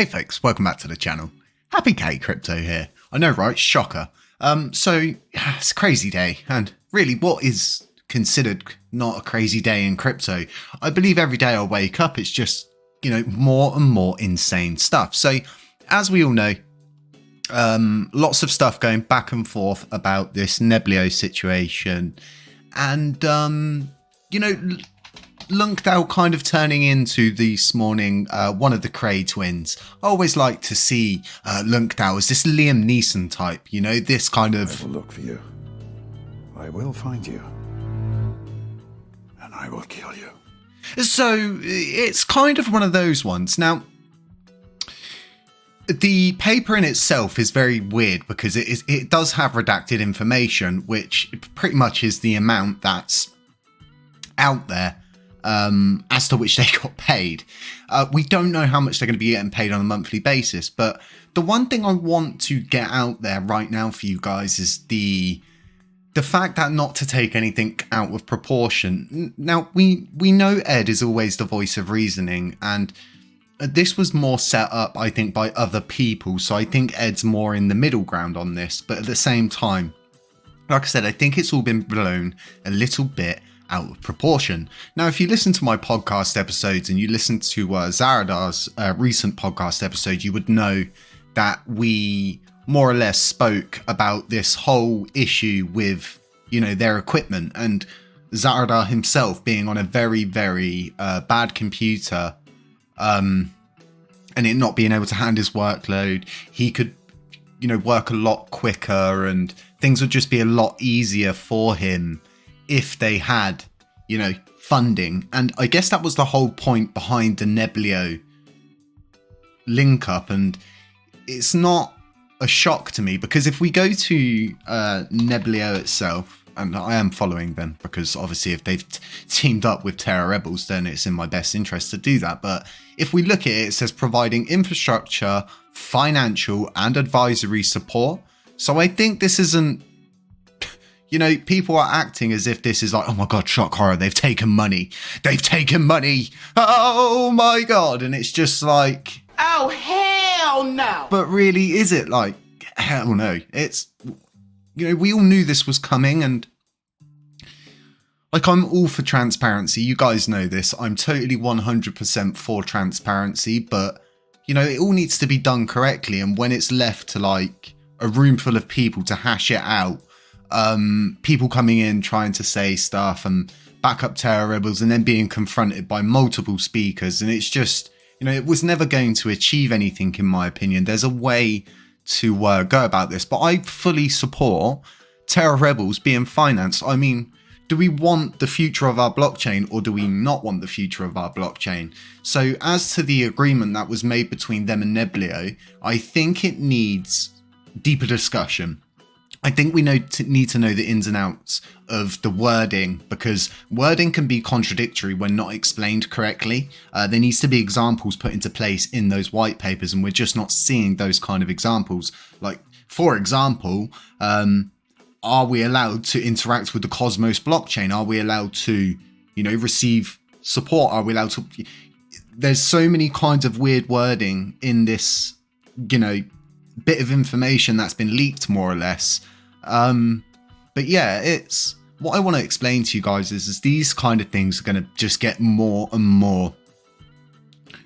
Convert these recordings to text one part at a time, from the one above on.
Hey folks, welcome back to the channel. Happy K Crypto here. I know, right? Shocker. It's a crazy day, and really what is considered not a crazy day in crypto? I believe every day I wake up it's just, more and more insane stuff. So as we all know, lots of stuff going back and forth about this Neblio situation, and Lunkdao kind of turning into this morning one of the Cray twins. I always like to see Lunkdao as this Liam Neeson type, this kind of... I will look for you. I will find you. And I will kill you. So it's kind of one of those ones. Now, the paper in itself is very weird because it does have redacted information, which pretty much is the amount that's out there. As to which they got paid. We don't know how much they're going to be getting paid on a monthly basis, but the one thing I want to get out there right now for you guys is the fact that not to take anything out of proportion. Now, we know Ed is always the voice of reasoning, and this was more set up, I think, by other people, so I think Ed's more in the middle ground on this, but at the same time, like I said, I think it's all been blown a little bit out of proportion. Now, if you listen to my podcast episodes and you listen to Zaradar's recent podcast episode, you would know that we more or less spoke about this whole issue with, their equipment, and Zaradar himself being on a very, very bad computer, and it not being able to handle his workload. He could, work a lot quicker and things would just be a lot easier for him if they had, funding. And I guess that was the whole point behind the Neblio link up. And it's not a shock to me because if we go to Neblio itself, and I am following them because obviously if they've teamed up with Terra Rebels, then it's in my best interest to do that. But if we look at it, it says providing infrastructure, financial and advisory support. So I think this isn't, people are acting as if this is like, oh my God, shock horror. They've taken money. They've taken money. Oh my God. And it's just like, oh, hell no. But really, is it like, hell no. It's, we all knew this was coming, and like, I'm all for transparency. You guys know this. I'm totally 100% for transparency, but it all needs to be done correctly. And when it's left to like a room full of people to hash it out, people coming in trying to say stuff and back up Terra Rebels and then being confronted by multiple speakers, and it's just, it was never going to achieve anything in my opinion. There's a way to go about this, but I fully support Terra Rebels being financed. I mean, do we want the future of our blockchain or do we not want the future of our blockchain? So as to the agreement that was made between them and Neblio, I think it needs deeper discussion. I think we need to know the ins and outs of the wording, because wording can be contradictory when not explained correctly. There needs to be examples put into place in those white papers, and we're just not seeing those kind of examples. Like, for example, are we allowed to interact with the Cosmos blockchain? Are we allowed to, receive support? Are we allowed to... There's so many kinds of weird wording in this, bit of information that's been leaked more or less. But yeah, it's what I want to explain to you guys is these kind of things are going to just get more and more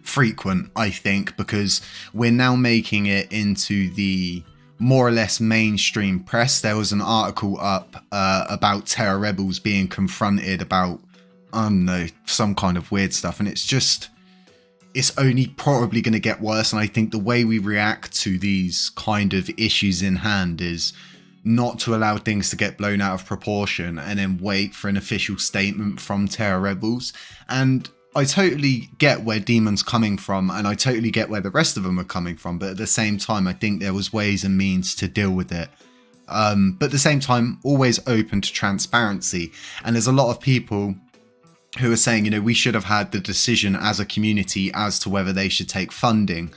frequent, I think, because we're now making it into the more or less mainstream press. There was an article up about Terra Rebels being confronted about, I don't know, some kind of weird stuff, and it's only probably going to get worse. And I think the way we react to these kind of issues in hand is not to allow things to get blown out of proportion and then wait for an official statement from Terra Rebels. And I totally get where Demon's coming from, and I totally get where the rest of them are coming from. But at the same time, I think there was ways and means to deal with it. But at the same time, always open to transparency. And there's a lot of people who are saying, we should have had the decision as a community as to whether they should take funding.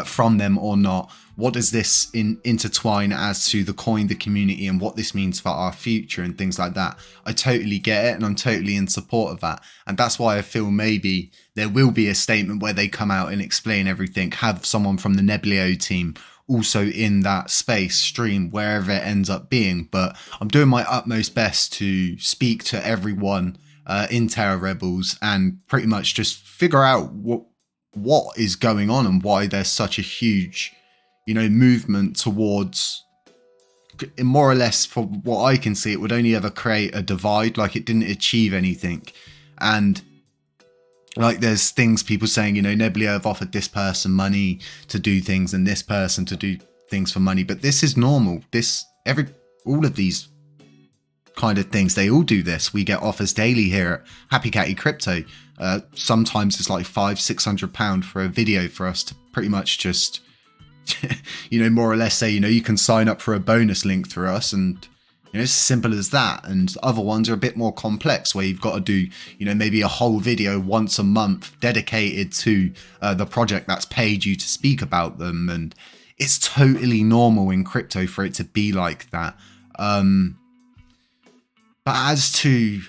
from them or not? What does this intertwine as to the coin, the community, and what this means for our future and things like that? I totally get it, and I'm totally in support of that. And that's why I feel maybe there will be a statement where they come out and explain everything, have someone from the Neblio team also in that space, stream, wherever it ends up being. But I'm doing my utmost best to speak to everyone in Terra Rebels and pretty much just figure out what is going on and why there's such a huge, movement towards, more or less, for what I can see, it would only ever create a divide. Like, it didn't achieve anything. And like, there's things people saying, Neblio have offered this person money to do things and this person to do things for money. But this is normal. All of these kind of things, they all do this. We get offers daily here at Happy Catty Crypto. Sometimes it's like £500-600 for a video for us to pretty much just, more or less say, you can sign up for a bonus link through us, and it's as simple as that. And other ones are a bit more complex, where you've got to do, maybe a whole video once a month dedicated to the project that's paid you to speak about them. And it's totally normal in crypto for it to be like that. But as to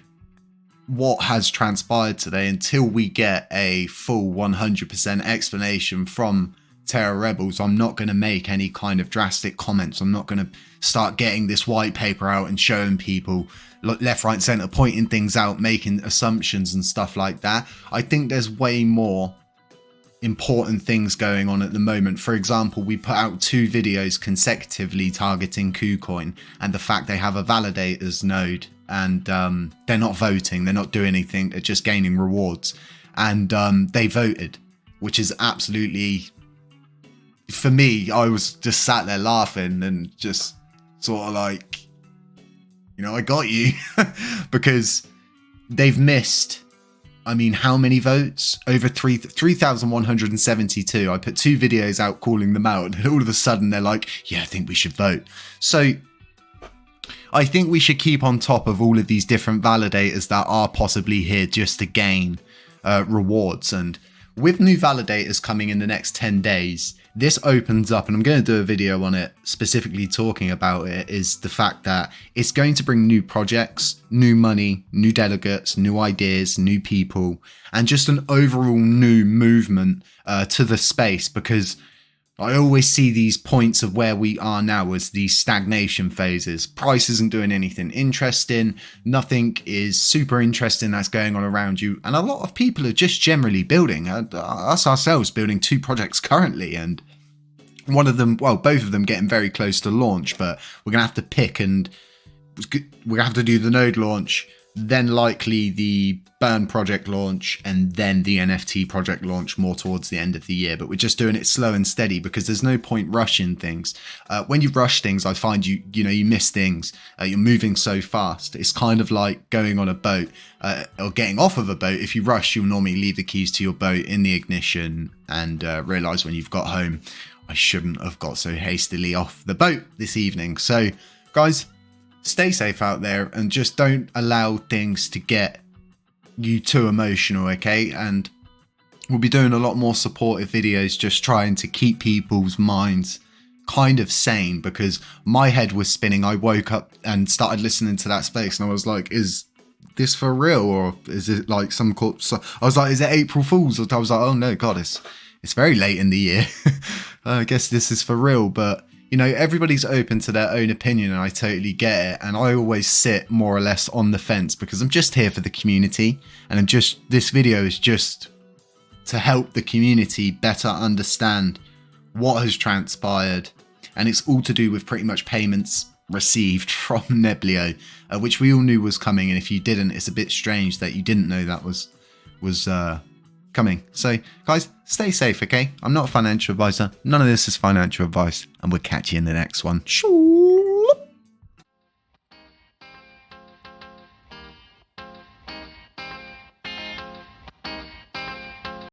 what has transpired today, until we get a full 100% explanation from Terra Rebels, I'm not going to make any kind of drastic comments. I'm not going to start getting this white paper out and showing people left, right, center, pointing things out, making assumptions and stuff like that. I think there's way more important things going on at the moment. For example, we put out 2 videos consecutively targeting KuCoin and the fact they have a validators node, and they're not voting, they're not doing anything, they're just gaining rewards. And they voted, which is absolutely, for me, I was just sat there laughing and just sort of like, I got you. Because they've missed, how many votes? Over 3,172. I put 2 videos out calling them out, and all of a sudden they're like, yeah, I think we should vote. So I think we should keep on top of all of these different validators that are possibly here just to gain rewards. And with new validators coming in the next 10 days, this opens up, and I'm going to do a video on it specifically talking about it, is the fact that it's going to bring new projects, new money, new delegates, new ideas, new people, and just an overall new movement to the space. Because I always see these points of where we are now as these stagnation phases. Price isn't doing anything interesting. Nothing is super interesting that's going on around you. And a lot of people are just generally building. Us ourselves building 2 projects currently. And one of them, well, both of them getting very close to launch. But we're going to have to pick, and we're going to have to do the node launch, then likely the Burn project launch, and then the NFT project launch more towards the end of the year. But we're just doing it slow and steady because there's no point rushing things. When you rush things, I find you miss things. You're moving so fast. It's kind of like going on a boat or getting off of a boat. If you rush, you'll normally leave the keys to your boat in the ignition and realize when you've got home, I shouldn't have got so hastily off the boat this evening. So guys, stay safe out there and just don't allow things to get you too emotional, okay? And we'll be doing a lot more supportive videos, just trying to keep people's minds kind of sane, because my head was spinning. I woke up and started listening to that space and I was like, is this for real, or is it like some corpse? I was like, is it April Fool's? I was like, oh no, God, it's very late in the year. I guess this is for real. But everybody's open to their own opinion, and I totally get it. And I always sit more or less on the fence because I'm just here for the community, and this video is just to help the community better understand what has transpired. And it's all to do with pretty much payments received from Neblio, which we all knew was coming. And if you didn't, it's a bit strange that you didn't know that was coming. So guys, stay safe, okay? I'm not a financial advisor. None of this is financial advice, and we'll catch you in the next one. Shoo.